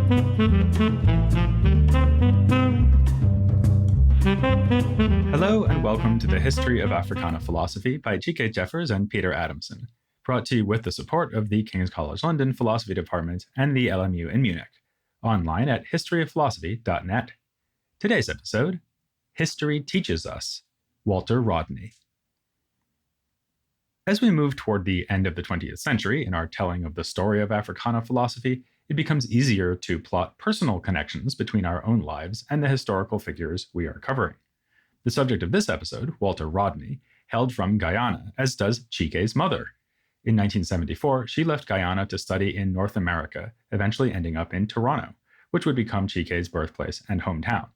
Hello and welcome to the History of Africana Philosophy by G.K. Jeffers and Peter Adamson, brought to you with the support of the King's College London Philosophy Department and the LMU in Munich, online at historyofphilosophy.net. Today's episode, History Teaches Us, Walter Rodney. As we move toward the end of the 20th century in our telling of the story of Africana philosophy, it becomes easier to plot personal connections between our own lives and the historical figures we are covering. The subject of this episode, Walter Rodney, hailed from Guyana, as does Chike's mother. In 1974, she left Guyana to study in North America, eventually ending up in Toronto, which would become Chike's birthplace and hometown.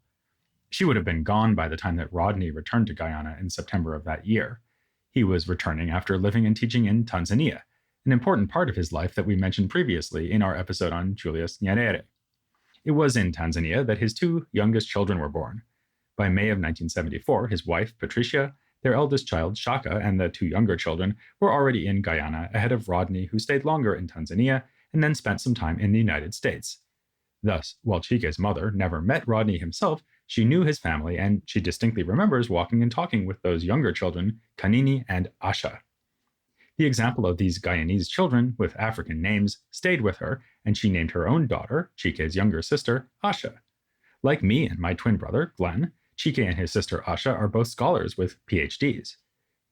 She would have been gone by the time that Rodney returned to Guyana in September of that year. He was returning after living and teaching in Tanzania, an important part of his life that we mentioned previously in our episode on Julius Nyerere. It was in Tanzania that his two youngest children were born. By May of 1974, his wife, Patricia, their eldest child, Shaka, and the two younger children were already in Guyana ahead of Rodney, who stayed longer in Tanzania and then spent some time in the United States. Thus, while Chike's mother never met Rodney himself, she knew his family, and she distinctly remembers walking and talking with those younger children, Kanini and Asha. The example of these Guyanese children with African names stayed with her, and she named her own daughter, Chike's younger sister, Asha. Like me and my twin brother, Glenn, Chike and his sister Asha are both scholars with PhDs.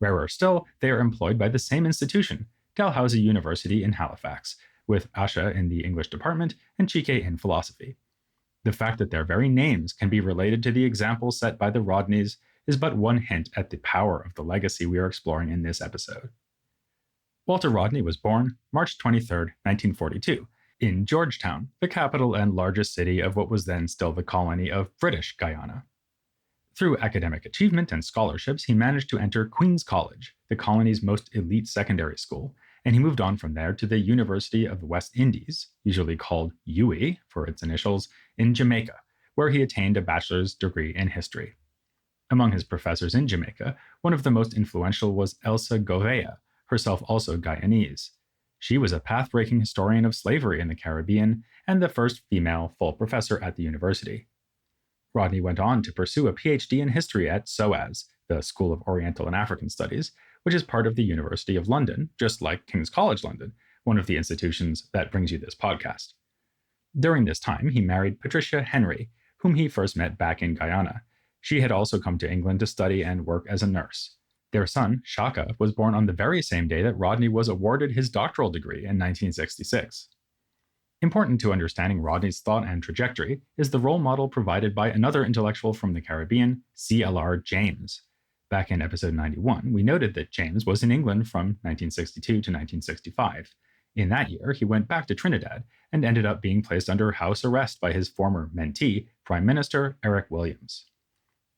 Rarer still, they are employed by the same institution, Dalhousie University in Halifax, with Asha in the English department and Chike in philosophy. The fact that their very names can be related to the example set by the Rodneys is but one hint at the power of the legacy we are exploring in this episode. Walter Rodney was born March 23, 1942, in Georgetown, the capital and largest city of what was then still the colony of British Guyana. Through academic achievement and scholarships, he managed to enter Queen's College, the colony's most elite secondary school, and he moved on from there to the University of the West Indies, usually called UWI for its initials, in Jamaica, where he attained a bachelor's degree in history. Among his professors in Jamaica, one of the most influential was Elsa Gouveia, herself also Guyanese. She was a path-breaking historian of slavery in the Caribbean and the first female full professor at the university. Rodney went on to pursue a PhD in history at SOAS, the School of Oriental and African Studies, which is part of the University of London, just like King's College London, one of the institutions that brings you this podcast. During this time, he married Patricia Henry, whom he first met back in Guyana. She had also come to England to study and work as a nurse. Their son, Shaka, was born on the very same day that Rodney was awarded his doctoral degree in 1966. Important to understanding Rodney's thought and trajectory is the role model provided by another intellectual from the Caribbean, C.L.R. James. Back in episode 91, we noted that James was in England from 1962 to 1965. In that year, he went back to Trinidad and ended up being placed under house arrest by his former mentee, Prime Minister Eric Williams.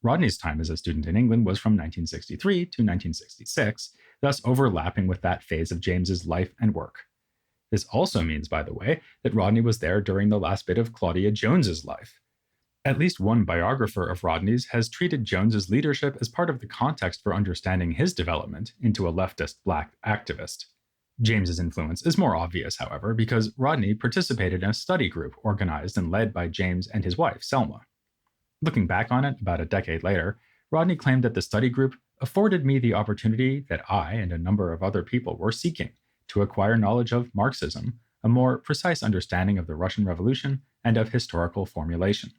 Rodney's time as a student in England was from 1963 to 1966, thus overlapping with that phase of James's life and work. This also means, by the way, that Rodney was there during the last bit of Claudia Jones's life. At least one biographer of Rodney's has treated Jones's leadership as part of the context for understanding his development into a leftist black activist. James's influence is more obvious, however, because Rodney participated in a study group organized and led by James and his wife, Selma. Looking back on it about a decade later, Rodney claimed that the study group afforded me the opportunity that I and a number of other people were seeking to acquire knowledge of Marxism, a more precise understanding of the Russian Revolution, and of historical formulation.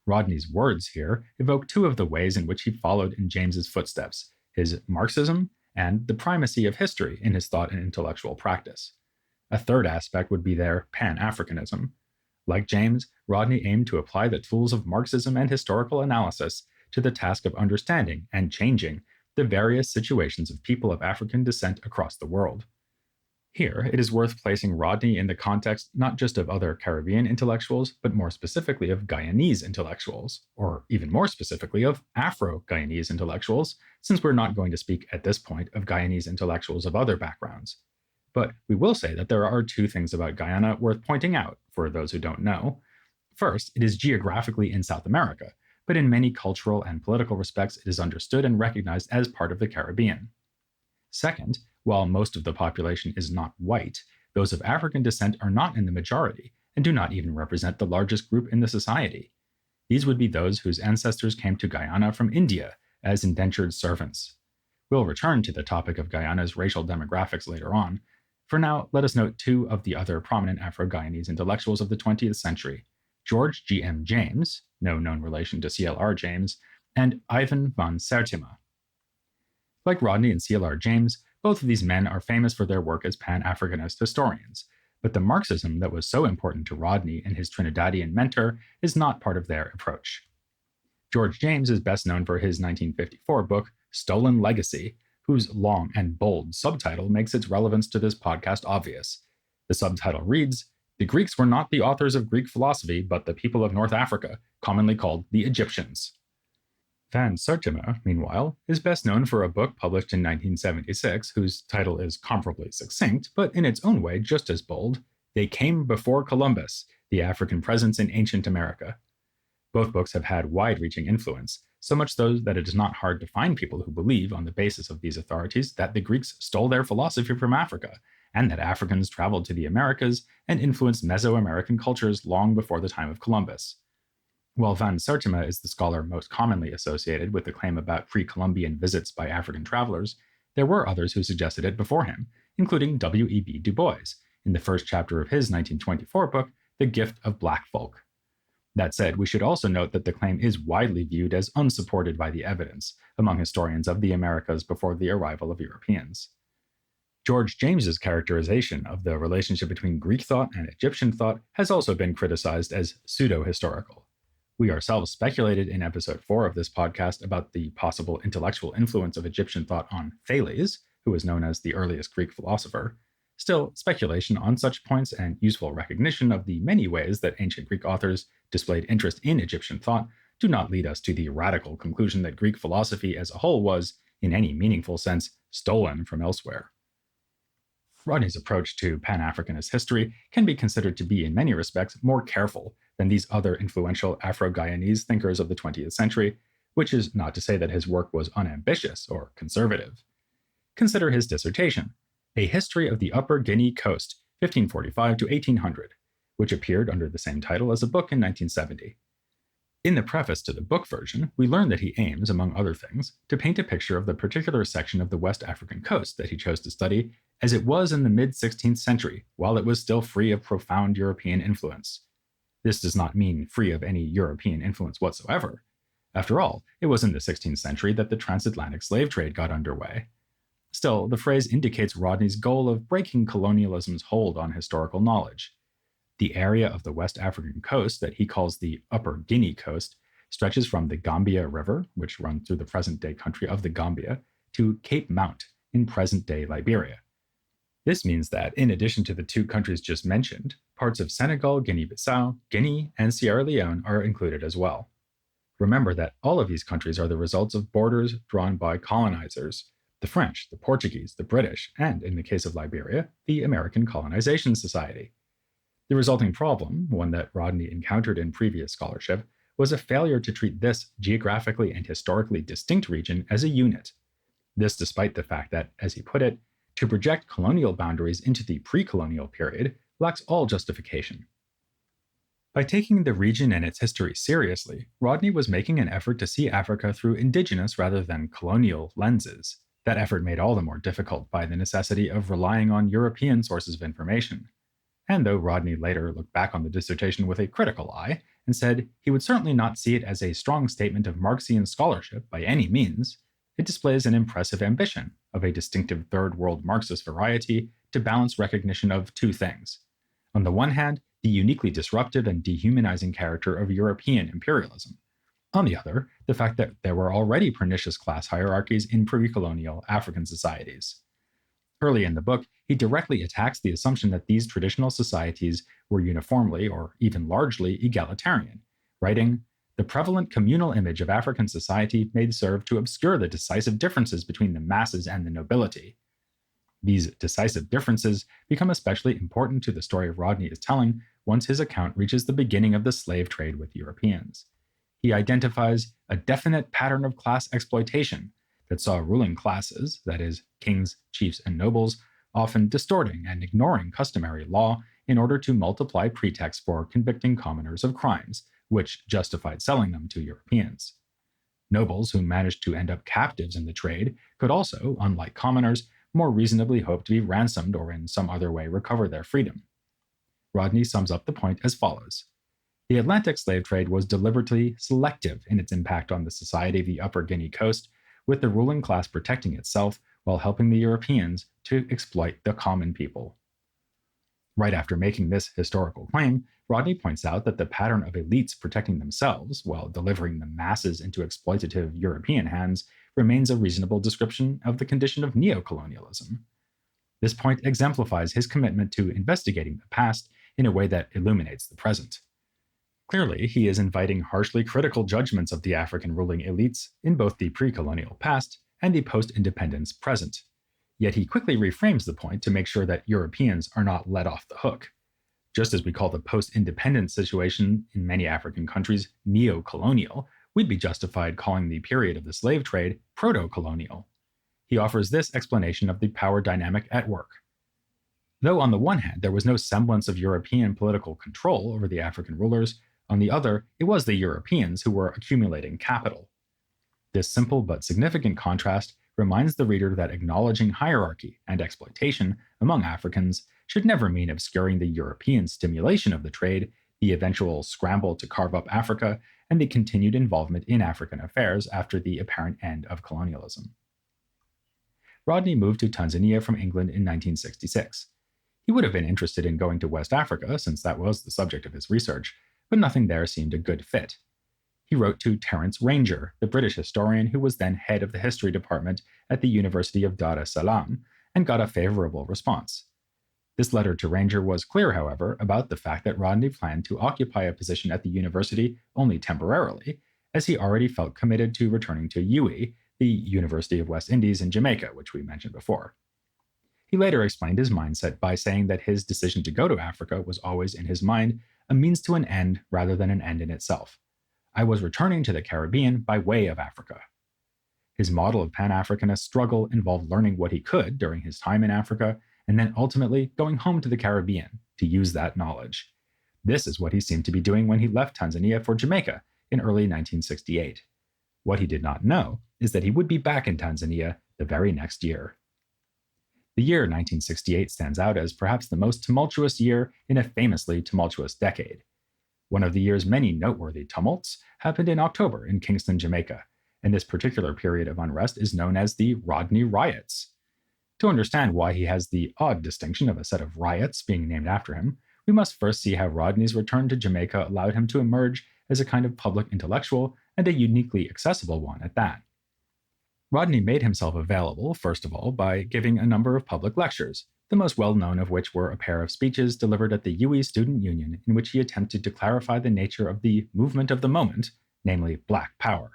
Rodney's words here evoke two of the ways in which he followed in James's footsteps, his Marxism and the primacy of history in his thought and intellectual practice. A third aspect would be their Pan-Africanism. Like James, Rodney aimed to apply the tools of Marxism and historical analysis to the task of understanding and changing the various situations of people of African descent across the world. Here, it is worth placing Rodney in the context not just of other Caribbean intellectuals, but more specifically of Guyanese intellectuals, or even more specifically of Afro-Guyanese intellectuals, since we're not going to speak at this point of Guyanese intellectuals of other backgrounds. But we will say that there are two things about Guyana worth pointing out for those who don't know. First, it is geographically in South America, but in many cultural and political respects it is understood and recognized as part of the Caribbean. Second, while most of the population is not white, those of African descent are not in the majority, and do not even represent the largest group in the society. These would be those whose ancestors came to Guyana from India as indentured servants. We'll return to the topic of Guyana's racial demographics later on. For now, let us note two of the other prominent Afro-Guyanese intellectuals of the 20th century, George G.M. James, no known relation to C.L.R. James, and Ivan van Sertima. Like Rodney and C.L.R. James, both of these men are famous for their work as Pan-Africanist historians, but the Marxism that was so important to Rodney and his Trinidadian mentor is not part of their approach. George James is best known for his 1954 book, Stolen Legacy, whose long and bold subtitle makes its relevance to this podcast obvious. The subtitle reads, "The Greeks were not the authors of Greek philosophy, but the people of North Africa, commonly called the Egyptians." Van Sertima, meanwhile, is best known for a book published in 1976 whose title is comparably succinct, but in its own way just as bold, They Came Before Columbus, The African Presence in Ancient America. Both books have had wide-reaching influence, so much so that it is not hard to find people who believe, on the basis of these authorities, that the Greeks stole their philosophy from Africa, and that Africans traveled to the Americas and influenced Mesoamerican cultures long before the time of Columbus. While Van Sertima is the scholar most commonly associated with the claim about pre-Columbian visits by African travelers, there were others who suggested it before him, including W.E.B. Du Bois, in the first chapter of his 1924 book, The Gift of Black Folk. That said, we should also note that the claim is widely viewed as unsupported by the evidence among historians of the Americas before the arrival of Europeans. George James's characterization of the relationship between Greek thought and Egyptian thought has also been criticized as pseudo-historical. We ourselves speculated in episode 4 of this podcast about the possible intellectual influence of Egyptian thought on Thales, who was known as the earliest Greek philosopher. Still, speculation on such points and useful recognition of the many ways that ancient Greek authors displayed interest in Egyptian thought do not lead us to the radical conclusion that Greek philosophy as a whole was, in any meaningful sense, stolen from elsewhere. Rodney's approach to Pan-Africanist history can be considered to be, in many respects, more careful than these other influential Afro-Guyanese thinkers of the 20th century, which is not to say that his work was unambitious or conservative. Consider his dissertation, A History of the Upper Guinea Coast, 1545 to 1800, which appeared under the same title as a book in 1970. In the preface to the book version, we learn that he aims, among other things, to paint a picture of the particular section of the West African coast that he chose to study as it was in the mid-16th century, while it was still free of profound European influence. This does not mean free of any European influence whatsoever. After all, it was in the 16th century that the transatlantic slave trade got underway. Still, the phrase indicates Rodney's goal of breaking colonialism's hold on historical knowledge. The area of the West African coast that he calls the Upper Guinea Coast stretches from the Gambia River, which runs through the present-day country of the Gambia, to Cape Mount in present-day Liberia. This means that, in addition to the two countries just mentioned, parts of Senegal, Guinea-Bissau, Guinea, and Sierra Leone are included as well. Remember that all of these countries are the results of borders drawn by colonizers, the French, the Portuguese, the British, and, in the case of Liberia, the American Colonization Society. The resulting problem, one that Rodney encountered in previous scholarship, was a failure to treat this geographically and historically distinct region as a unit. This despite the fact that, as he put it, to project colonial boundaries into the pre-colonial period lacks all justification. By taking the region and its history seriously, Rodney was making an effort to see Africa through indigenous rather than colonial lenses. That effort made all the more difficult by the necessity of relying on European sources of information. And though Rodney later looked back on the dissertation with a critical eye and said he would certainly not see it as a strong statement of Marxian scholarship by any means, it displays an impressive ambition of a distinctive Third World Marxist variety to balance recognition of two things. On the one hand, the uniquely disruptive and dehumanizing character of European imperialism. On the other, the fact that there were already pernicious class hierarchies in pre-colonial African societies. Early in the book, he directly attacks the assumption that these traditional societies were uniformly, or even largely, egalitarian, writing, "The prevalent communal image of African society may serve to obscure the decisive differences between the masses and the nobility." These decisive differences become especially important to the story Rodney is telling once his account reaches the beginning of the slave trade with Europeans. He identifies a definite pattern of class exploitation that saw ruling classes, that is, kings, chiefs, and nobles, often distorting and ignoring customary law in order to multiply pretexts for convicting commoners of crimes, which justified selling them to Europeans. Nobles who managed to end up captives in the trade could also, unlike commoners, more reasonably hope to be ransomed or in some other way recover their freedom. Rodney sums up the point as follows. The Atlantic slave trade was deliberately selective in its impact on the society of the Upper Guinea coast, with the ruling class protecting itself while helping the Europeans to exploit the common people. Right after making this historical claim, Rodney points out that the pattern of elites protecting themselves while delivering the masses into exploitative European hands remains a reasonable description of the condition of neocolonialism. This point exemplifies his commitment to investigating the past in a way that illuminates the present. Clearly, he is inviting harshly critical judgments of the African ruling elites in both the pre-colonial past and the post-independence present. Yet he quickly reframes the point to make sure that Europeans are not let off the hook. Just as we call the post-independence situation in many African countries neo-colonial, we'd be justified calling the period of the slave trade proto-colonial. He offers this explanation of the power dynamic at work. Though on the one hand there was no semblance of European political control over the African rulers, on the other it was the Europeans who were accumulating capital. This simple but significant contrast reminds the reader that acknowledging hierarchy and exploitation among Africans should never mean obscuring the European stimulation of the trade, the eventual scramble to carve up Africa, and the continued involvement in African affairs after the apparent end of colonialism. Rodney moved to Tanzania from England in 1966. He would have been interested in going to West Africa, since that was the subject of his research, but nothing there seemed a good fit. He wrote to Terence Ranger, the British historian who was then head of the history department at the University of Dar es Salaam, and got a favorable response. This letter to Ranger was clear, however, about the fact that Rodney planned to occupy a position at the university only temporarily, as he already felt committed to returning to UWI, the University of West Indies in Jamaica, which we mentioned before. He later explained his mindset by saying that his decision to go to Africa was always in his mind a means to an end rather than an end in itself. I was returning to the Caribbean by way of Africa. His model of Pan-Africanist struggle involved learning what he could during his time in Africa, and then ultimately going home to the Caribbean to use that knowledge. This is what he seemed to be doing when he left Tanzania for Jamaica in early 1968. What he did not know is that he would be back in Tanzania the very next year. The year 1968 stands out as perhaps the most tumultuous year in a famously tumultuous decade. One of the year's many noteworthy tumults happened in October in Kingston, Jamaica, and this particular period of unrest is known as the Rodney Riots. To understand why he has the odd distinction of a set of riots being named after him, we must first see how Rodney's return to Jamaica allowed him to emerge as a kind of public intellectual, and a uniquely accessible one at that. Rodney made himself available, first of all, by giving a number of public lectures, the most well-known of which were a pair of speeches delivered at the UWI Student Union in which he attempted to clarify the nature of the movement of the moment, namely Black Power.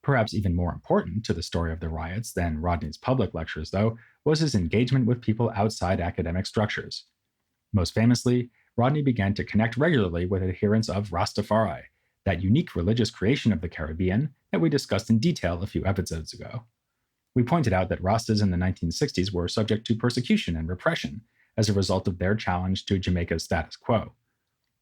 Perhaps even more important to the story of the riots than Rodney's public lectures, though, was his engagement with people outside academic structures. Most famously, Rodney began to connect regularly with adherents of Rastafari, that unique religious creation of the Caribbean that we discussed in detail a few episodes ago. We pointed out that Rastas in the 1960s were subject to persecution and repression as a result of their challenge to Jamaica's status quo.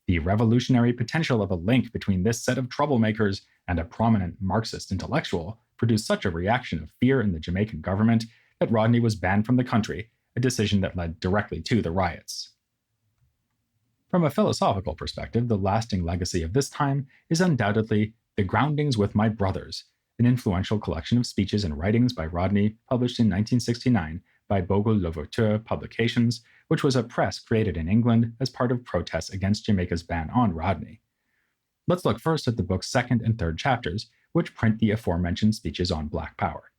The revolutionary potential of a link between this set of troublemakers and a prominent Marxist intellectual produced such a reaction of fear in the Jamaican government that Rodney was banned from the country, a decision that led directly to the riots. From a philosophical perspective, the lasting legacy of this time is undoubtedly The Groundings with My Brothers, an influential collection of speeches and writings by Rodney published in 1969 by Bogle Louverture Publications, which was a press created in England as part of protests against Jamaica's ban on Rodney. Let's look first at the book's second and third chapters, which print the aforementioned speeches on Black Power.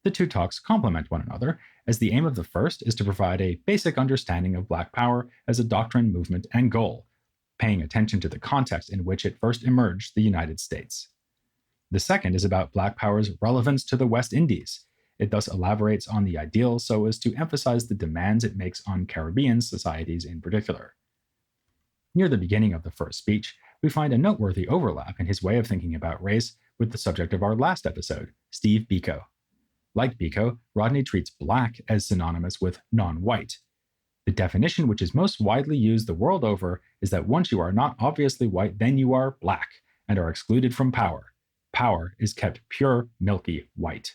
The two talks complement one another, as the aim of the first is to provide a basic understanding of Black Power as a doctrine, movement, and goal, paying attention to the context in which it first emerged the United States. The second is about Black Power's relevance to the West Indies. It thus elaborates on the ideal so as to emphasize the demands it makes on Caribbean societies in particular. Near the beginning of the first speech, we find a noteworthy overlap in his way of thinking about race with the subject of our last episode, Steve Biko. Like Biko, Rodney treats black as synonymous with non-white. The definition which is most widely used the world over is that once you are not obviously white, then you are black and are excluded from power. Power is kept pure, milky white.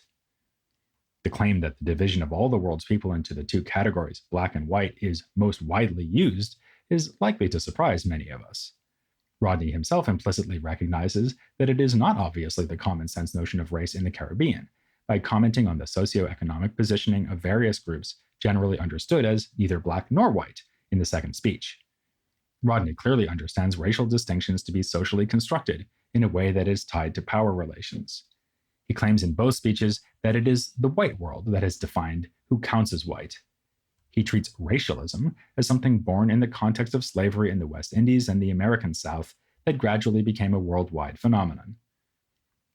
The claim that the division of all the world's people into the two categories, black and white, is most widely used is likely to surprise many of us. Rodney himself implicitly recognizes that it is not obviously the common sense notion of race in the Caribbean, by commenting on the socioeconomic positioning of various groups generally understood as neither black nor white in the second speech. Rodney clearly understands racial distinctions to be socially constructed in a way that is tied to power relations. He claims in both speeches that it is the white world that has defined who counts as white. He treats racialism as something born in the context of slavery in the West Indies and the American South that gradually became a worldwide phenomenon.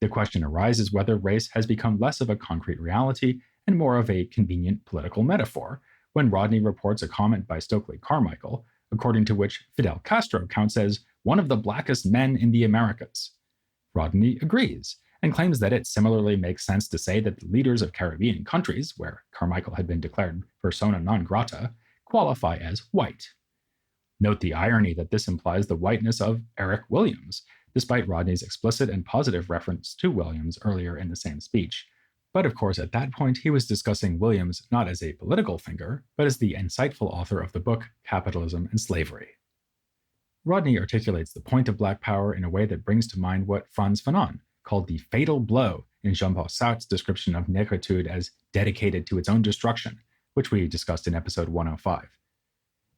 The question arises whether race has become less of a concrete reality and more of a convenient political metaphor when Rodney reports a comment by Stokely Carmichael, according to which Fidel Castro counts as one of the blackest men in the Americas. Rodney agrees and claims that it similarly makes sense to say that the leaders of Caribbean countries, where Carmichael had been declared persona non grata, qualify as white. Note the irony that this implies the whiteness of Eric Williams, despite Rodney's explicit and positive reference to Williams earlier in the same speech. But of course, at that point, he was discussing Williams not as a political thinker, but as the insightful author of the book Capitalism and Slavery. Rodney articulates the point of Black power in a way that brings to mind what Frantz Fanon called the fatal blow in Jean-Paul Sartre's description of negritude as dedicated to its own destruction, which we discussed in episode 105.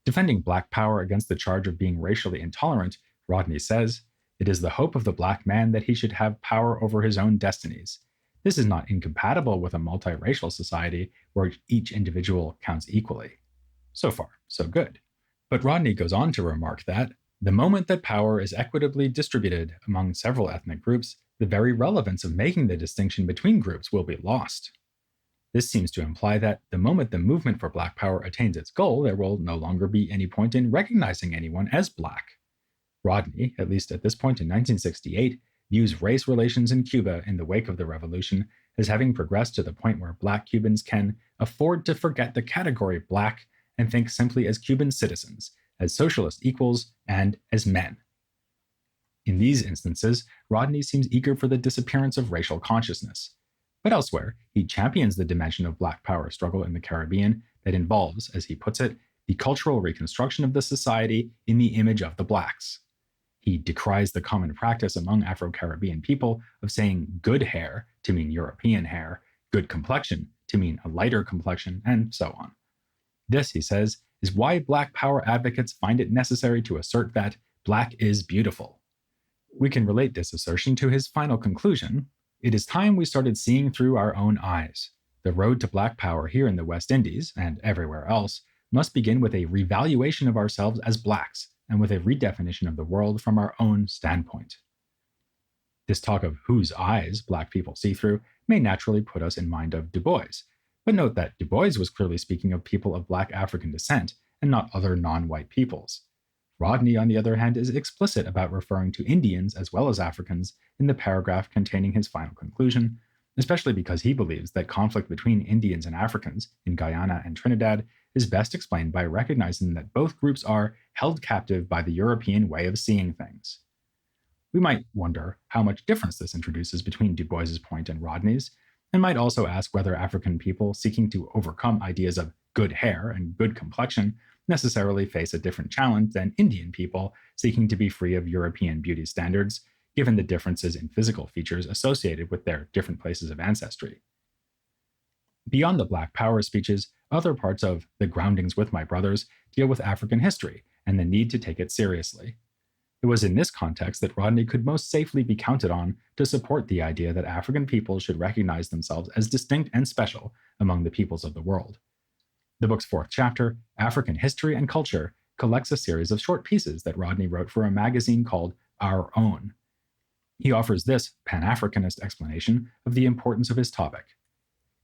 Defending Black power against the charge of being racially intolerant, Rodney says, "It is the hope of the Black man that he should have power over his own destinies. This is not incompatible with a multiracial society where each individual counts equally." So far, so good. But Rodney goes on to remark that the moment that power is equitably distributed among several ethnic groups, the very relevance of making the distinction between groups will be lost. This seems to imply that the moment the movement for Black power attains its goal, there will no longer be any point in recognizing anyone as Black. Rodney, at least at this point in 1968, views race relations in Cuba in the wake of the revolution as having progressed to the point where Black Cubans can afford to forget the category Black and think simply as Cuban citizens, as socialist equals, and as men. In these instances, Rodney seems eager for the disappearance of racial consciousness. But elsewhere, he champions the dimension of Black power struggle in the Caribbean that involves, as he puts it, the cultural reconstruction of the society in the image of the Blacks. He decries the common practice among Afro-Caribbean people of saying good hair to mean European hair, good complexion to mean a lighter complexion, and so on. This, he says, is why Black power advocates find it necessary to assert that Black is beautiful. We can relate this assertion to his final conclusion: "It is time we started seeing through our own eyes. The road to Black power here in the West Indies, and everywhere else, must begin with a revaluation of ourselves as Blacks, and with a redefinition of the world from our own standpoint." This talk of whose eyes Black people see through may naturally put us in mind of Du Bois, but note that Du Bois was clearly speaking of people of Black African descent and not other non-white peoples. Rodney, on the other hand, is explicit about referring to Indians as well as Africans in the paragraph containing his final conclusion, especially because he believes that conflict between Indians and Africans in Guyana and Trinidad is best explained by recognizing that both groups are held captive by the European way of seeing things. We might wonder how much difference this introduces between Du Bois's point and Rodney's, and might also ask whether African people seeking to overcome ideas of good hair and good complexion necessarily face a different challenge than Indian people seeking to be free of European beauty standards, given the differences in physical features associated with their different places of ancestry. Beyond the Black Power speeches, other parts of The Groundings with My Brothers deal with African history and the need to take it seriously. It was in this context that Rodney could most safely be counted on to support the idea that African people should recognize themselves as distinct and special among the peoples of the world. The book's fourth chapter, African History and Culture, collects a series of short pieces that Rodney wrote for a magazine called Our Own. He offers this Pan-Africanist explanation of the importance of his topic.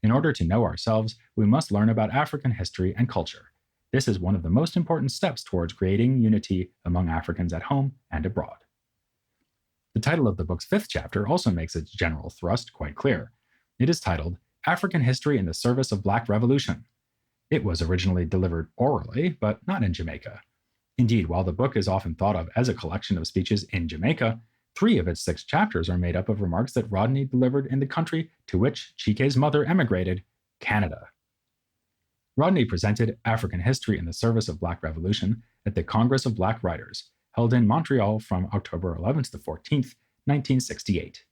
In order to know ourselves, we must learn about African history and culture. This is one of the most important steps towards creating unity among Africans at home and abroad. The title of the book's fifth chapter also makes its general thrust quite clear. It is titled African History in the Service of Black Revolution. It was originally delivered orally, but not in Jamaica. Indeed, while the book is often thought of as a collection of speeches in Jamaica, 3 of its 6 chapters are made up of remarks that Rodney delivered in the country to which Chike's mother emigrated, Canada. Rodney presented African history in the service of Black Revolution at the Congress of Black Writers, held in Montreal from October 11th to 14th, 1968.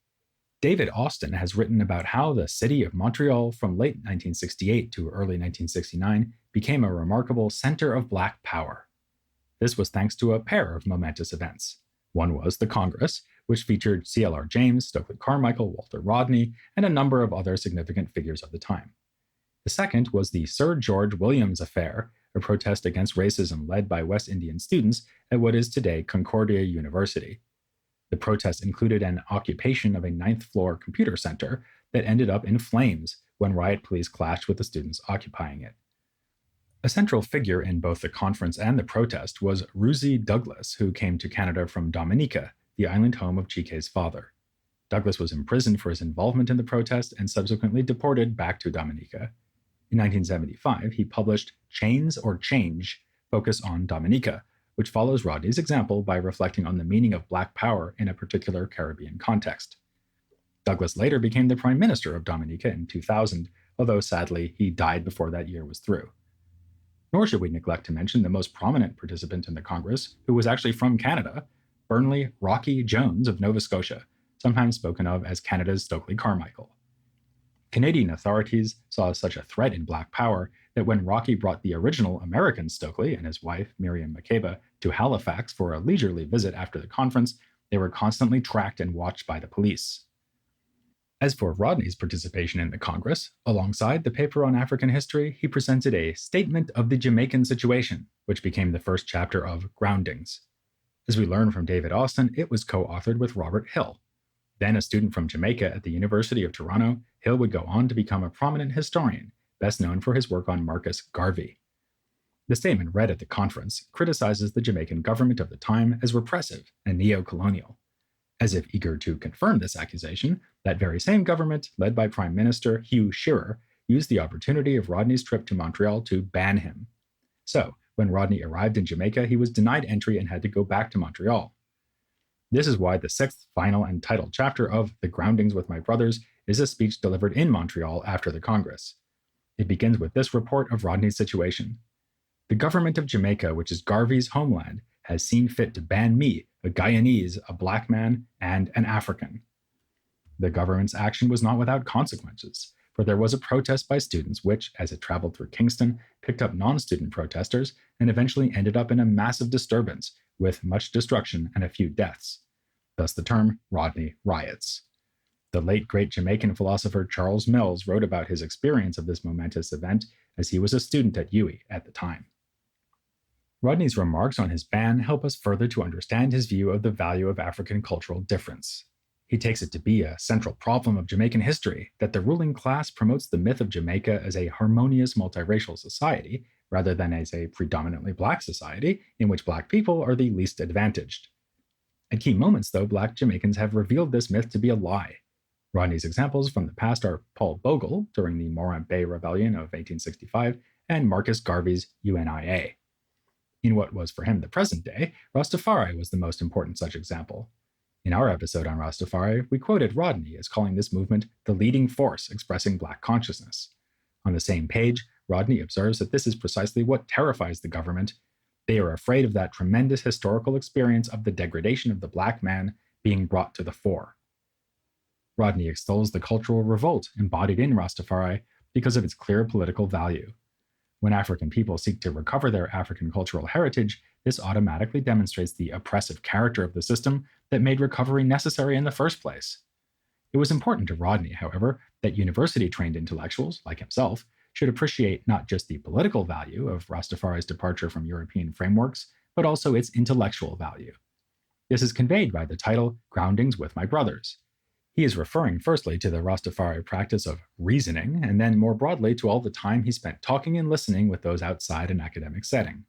David Austin has written about how the city of Montreal from late 1968 to early 1969 became a remarkable center of Black power. This was thanks to a pair of momentous events. One was the Congress, which featured C.L.R. James, Stokely Carmichael, Walter Rodney, and a number of other significant figures of the time. The second was the Sir George Williams Affair, a protest against racism led by West Indian students at what is today Concordia University. The protest included an occupation of a 9th-floor computer center that ended up in flames when riot police clashed with the students occupying it. A central figure in both the conference and the protest was Ruzi Douglas, who came to Canada from Dominica, the island home of Chike's father. Douglas was imprisoned for his involvement in the protest and subsequently deported back to Dominica. In 1975, he published Chains or Change, Focus on Dominica, which follows Rodney's example by reflecting on the meaning of Black power in a particular Caribbean context. Douglas later became the Prime Minister of Dominica in 2000, although sadly he died before that year was through. Nor should we neglect to mention the most prominent participant in the Congress, who was actually from Canada, Burnley Rocky Jones of Nova Scotia, sometimes spoken of as Canada's Stokely Carmichael. Canadian authorities saw such a threat in Black power that when Rocky brought the original American Stokely and his wife, Miriam Makeba, to Halifax for a leisurely visit after the conference, they were constantly tracked and watched by the police. As for Rodney's participation in the Congress, alongside the paper on African history, he presented a Statement of the Jamaican Situation, which became the first chapter of Groundings. As we learn from David Austin, it was co-authored with Robert Hill. Then a student from Jamaica at the University of Toronto, Hill would go on to become a prominent historian, best known for his work on Marcus Garvey. The statement read at the conference criticizes the Jamaican government of the time as repressive and neo-colonial. As if eager to confirm this accusation, that very same government, led by Prime Minister Hugh Shearer, used the opportunity of Rodney's trip to Montreal to ban him. So, when Rodney arrived in Jamaica, he was denied entry and had to go back to Montreal. This is why the 6th, final, and title chapter of The Groundings with My Brothers is a speech delivered in Montreal after the Congress. It begins with this report of Rodney's situation. The government of Jamaica, which is Garvey's homeland, has seen fit to ban me, a Guyanese, a Black man, and an African. The government's action was not without consequences, for there was a protest by students which, as it traveled through Kingston, picked up non-student protesters and eventually ended up in a massive disturbance, with much destruction and a few deaths. Thus the term Rodney Riots. The late great Jamaican philosopher Charles Mills wrote about his experience of this momentous event as he was a student at UWI at the time. Rodney's remarks on his ban help us further to understand his view of the value of African cultural difference. He takes it to be a central problem of Jamaican history that the ruling class promotes the myth of Jamaica as a harmonious multiracial society, rather than as a predominantly Black society in which Black people are the least advantaged. At key moments, though, Black Jamaicans have revealed this myth to be a lie. Rodney's examples from the past are Paul Bogle during the Morant Bay Rebellion of 1865 and Marcus Garvey's UNIA. In what was for him the present day, Rastafari was the most important such example. In our episode on Rastafari, we quoted Rodney as calling this movement the leading force expressing Black consciousness. On the same page, Rodney observes that this is precisely what terrifies the government. They are afraid of that tremendous historical experience of the degradation of the Black man being brought to the fore. Rodney extols the cultural revolt embodied in Rastafari because of its clear political value. When African people seek to recover their African cultural heritage, this automatically demonstrates the oppressive character of the system that made recovery necessary in the first place. It was important to Rodney, however, that university-trained intellectuals, like himself, should appreciate not just the political value of Rastafari's departure from European frameworks, but also its intellectual value. This is conveyed by the title Groundings with My Brothers. He is referring firstly to the Rastafari practice of reasoning, and then more broadly to all the time he spent talking and listening with those outside an academic setting.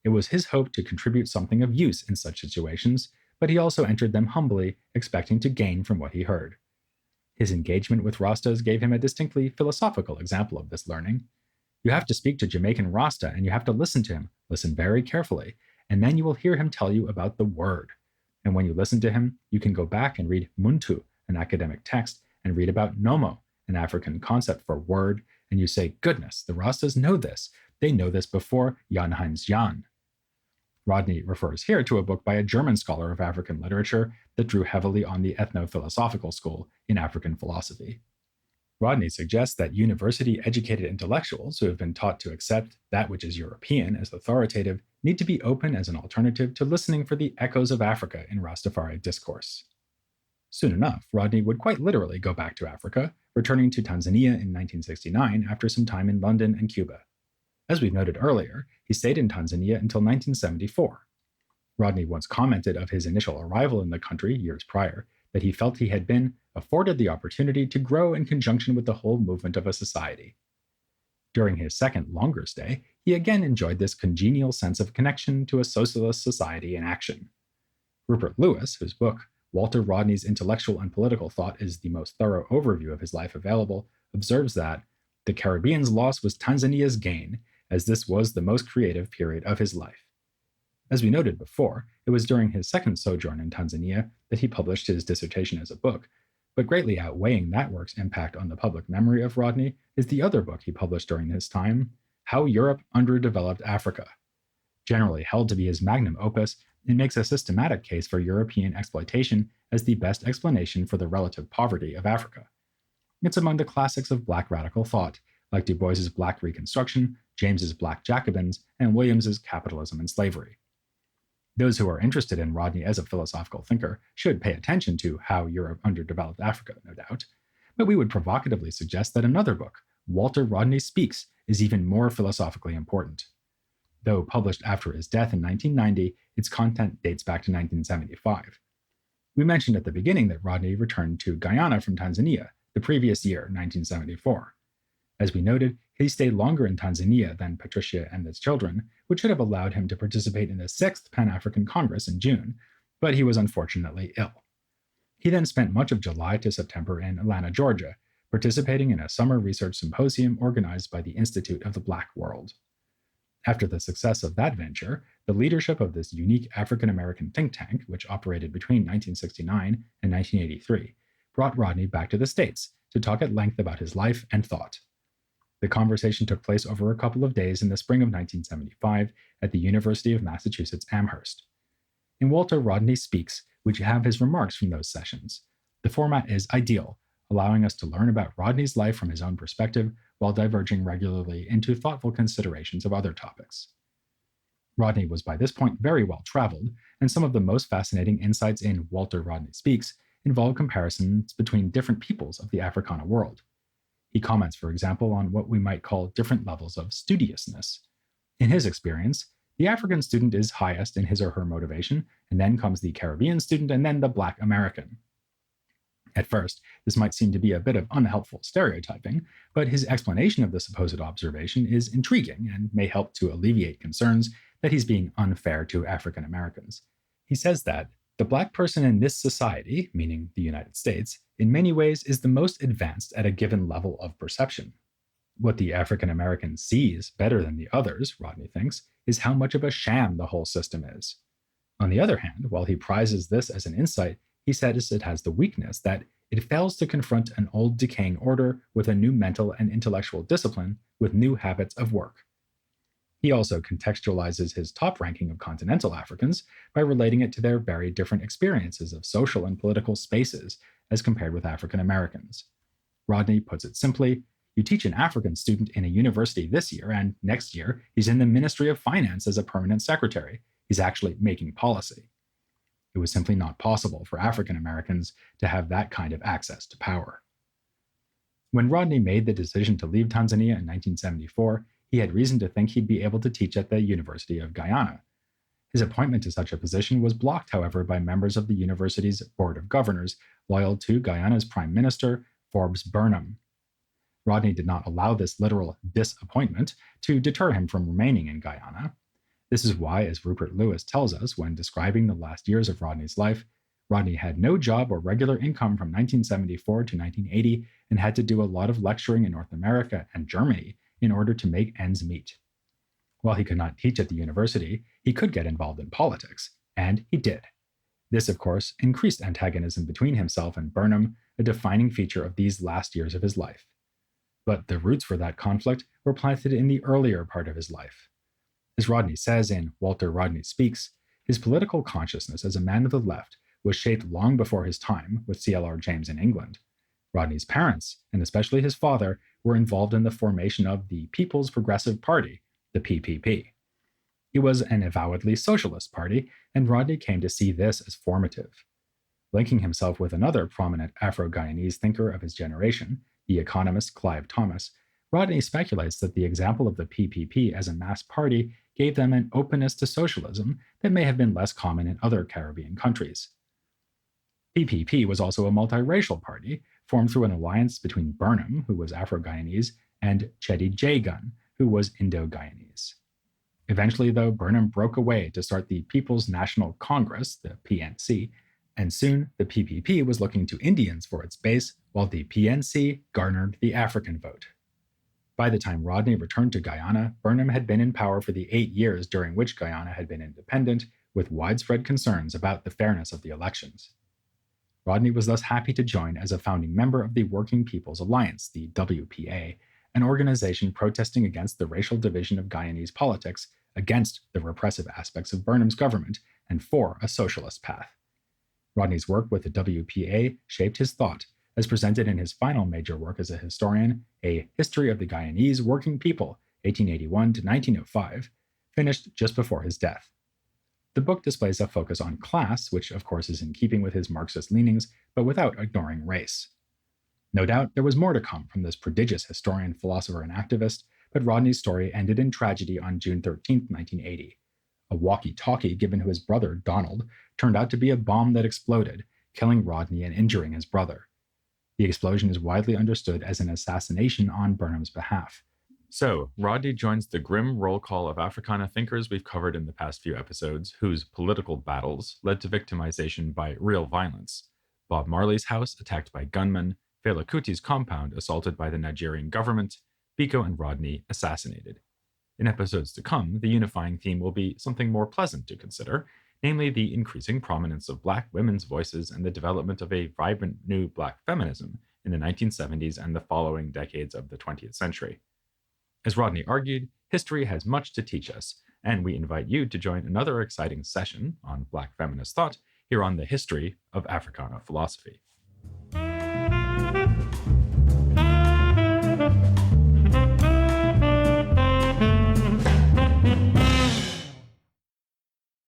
It was his hope to contribute something of use in such situations, but he also entered them humbly, expecting to gain from what he heard. His engagement with Rastas gave him a distinctly philosophical example of this learning. You have to speak to Jamaican Rasta and you have to listen to him. Listen very carefully. And then you will hear him tell you about the word. And when you listen to him, you can go back and read Muntu, an academic text, and read about Nomo, an African concept for word. And you say, goodness, the Rastas know this. They know this before Jan Heinz Jan. Rodney refers here to a book by a German scholar of African literature that drew heavily on the ethno-philosophical school in African philosophy. Rodney suggests that university-educated intellectuals who have been taught to accept that which is European as authoritative need to be open as an alternative to listening for the echoes of Africa in Rastafari discourse. Soon enough, Rodney would quite literally go back to Africa, returning to Tanzania in 1969 after some time in London and Cuba. As we've noted earlier, he stayed in Tanzania until 1974. Rodney once commented of his initial arrival in the country years prior that he felt he had been afforded the opportunity to grow in conjunction with the whole movement of a society. During his second, longer stay, he again enjoyed this congenial sense of connection to a socialist society in action. Rupert Lewis, whose book, Walter Rodney's Intellectual and Political Thought, is the most thorough overview of his life available, observes that the Caribbean's loss was Tanzania's gain, as this was the most creative period of his life. As we noted before, it was during his second sojourn in Tanzania that he published his dissertation as a book, but greatly outweighing that work's impact on the public memory of Rodney is the other book he published during his time, How Europe Underdeveloped Africa. Generally held to be his magnum opus, it makes a systematic case for European exploitation as the best explanation for the relative poverty of Africa. It's among the classics of Black radical thought, like Du Bois's Black Reconstruction, James's Black Jacobins, and Williams's Capitalism and Slavery. Those who are interested in Rodney as a philosophical thinker should pay attention to How Europe Underdeveloped Africa, no doubt, but we would provocatively suggest that another book, Walter Rodney Speaks, is even more philosophically important. Though published after his death in 1990, its content dates back to 1975. We mentioned at the beginning that Rodney returned to Guyana from Tanzania the previous year, 1974. As we noted, he stayed longer in Tanzania than Patricia and its children, which should have allowed him to participate in the 6th Pan-African Congress in June, but he was unfortunately ill. He then spent much of July to September in Atlanta, Georgia, participating in a summer research symposium organized by the Institute of the Black World. After the success of that venture, the leadership of this unique African-American think tank, which operated between 1969 and 1983, brought Rodney back to the States to talk at length about his life and thought. The conversation took place over a couple of days in the spring of 1975 at the University of Massachusetts Amherst. In Walter Rodney Speaks, we have his remarks from those sessions. The format is ideal, allowing us to learn about Rodney's life from his own perspective while diverging regularly into thoughtful considerations of other topics. Rodney was by this point very well traveled, and some of the most fascinating insights in Walter Rodney Speaks involve comparisons between different peoples of the Africana world. He comments, for example, on what we might call different levels of studiousness. In his experience, the African student is highest in his or her motivation, and then comes the Caribbean student, and then the Black American. At first, this might seem to be a bit of unhelpful stereotyping, but his explanation of the supposed observation is intriguing and may help to alleviate concerns that he's being unfair to African Americans. He says that the Black person in this society, meaning the United States, in many ways is the most advanced at a given level of perception. What the African American sees better than the others, Rodney thinks, is how much of a sham the whole system is. On the other hand, while he prizes this as an insight, he says it has the weakness that it fails to confront an old decaying order with a new mental and intellectual discipline with new habits of work. He also contextualizes his top ranking of continental Africans by relating it to their very different experiences of social and political spaces as compared with African Americans. Rodney puts it simply, you teach an African student in a university this year, and next year he's in the Ministry of Finance as a permanent secretary. He's actually making policy. It was simply not possible for African Americans to have that kind of access to power. When Rodney made the decision to leave Tanzania in 1974, he had reason to think he'd be able to teach at the University of Guyana. His appointment to such a position was blocked, however, by members of the university's Board of Governors, loyal to Guyana's Prime Minister, Forbes Burnham. Rodney did not allow this literal disappointment to deter him from remaining in Guyana. This is why, as Rupert Lewis tells us when describing the last years of Rodney's life, Rodney had no job or regular income from 1974 to 1980 and had to do a lot of lecturing in North America and Germany in order to make ends meet. While he could not teach at the university, he could get involved in politics, and he did. This, of course, increased antagonism between himself and Burnham, a defining feature of these last years of his life. But the roots for that conflict were planted in the earlier part of his life. As Rodney says in Walter Rodney Speaks, his political consciousness as a man of the left was shaped long before his time with C.L.R. James in England. Rodney's parents, and especially his father, were involved in the formation of the People's Progressive Party, the PPP. It was an avowedly socialist party, and Rodney came to see this as formative. Linking himself with another prominent Afro-Guyanese thinker of his generation, the economist Clive Thomas, Rodney speculates that the example of the PPP as a mass party gave them an openness to socialism that may have been less common in other Caribbean countries. PPP was also a multiracial party, formed through an alliance between Burnham, who was Afro-Guyanese, and Cheddi Jagan, who was Indo-Guyanese. Eventually, though, Burnham broke away to start the People's National Congress, the PNC, and soon the PPP was looking to Indians for its base, while the PNC garnered the African vote. By the time Rodney returned to Guyana, Burnham had been in power for the 8 years during which Guyana had been independent, with widespread concerns about the fairness of the elections. Rodney was thus happy to join as a founding member of the Working People's Alliance, the WPA, an organization protesting against the racial division of Guyanese politics, against the repressive aspects of Burnham's government, and for a socialist path. Rodney's work with the WPA shaped his thought, as presented in his final major work as a historian, A History of the Guyanese Working People, 1881 to 1905, finished just before his death. The book displays a focus on class, which of course is in keeping with his Marxist leanings, but without ignoring race. No doubt there was more to come from this prodigious historian, philosopher, and activist, but Rodney's story ended in tragedy on June 13, 1980. A walkie-talkie given to his brother, Donald, turned out to be a bomb that exploded, killing Rodney and injuring his brother. The explosion is widely understood as an assassination on Burnham's behalf. So, Rodney joins the grim roll call of Africana thinkers we've covered in the past few episodes, whose political battles led to victimization by real violence. Bob Marley's house attacked by gunmen, Fela Kuti's compound assaulted by the Nigerian government, Biko and Rodney assassinated. In episodes to come, the unifying theme will be something more pleasant to consider, namely the increasing prominence of Black women's voices and the development of a vibrant new Black feminism in the 1970s and the following decades of the 20th century. As Rodney argued, history has much to teach us, and we invite you to join another exciting session on Black feminist thought here on the History of Africana Philosophy.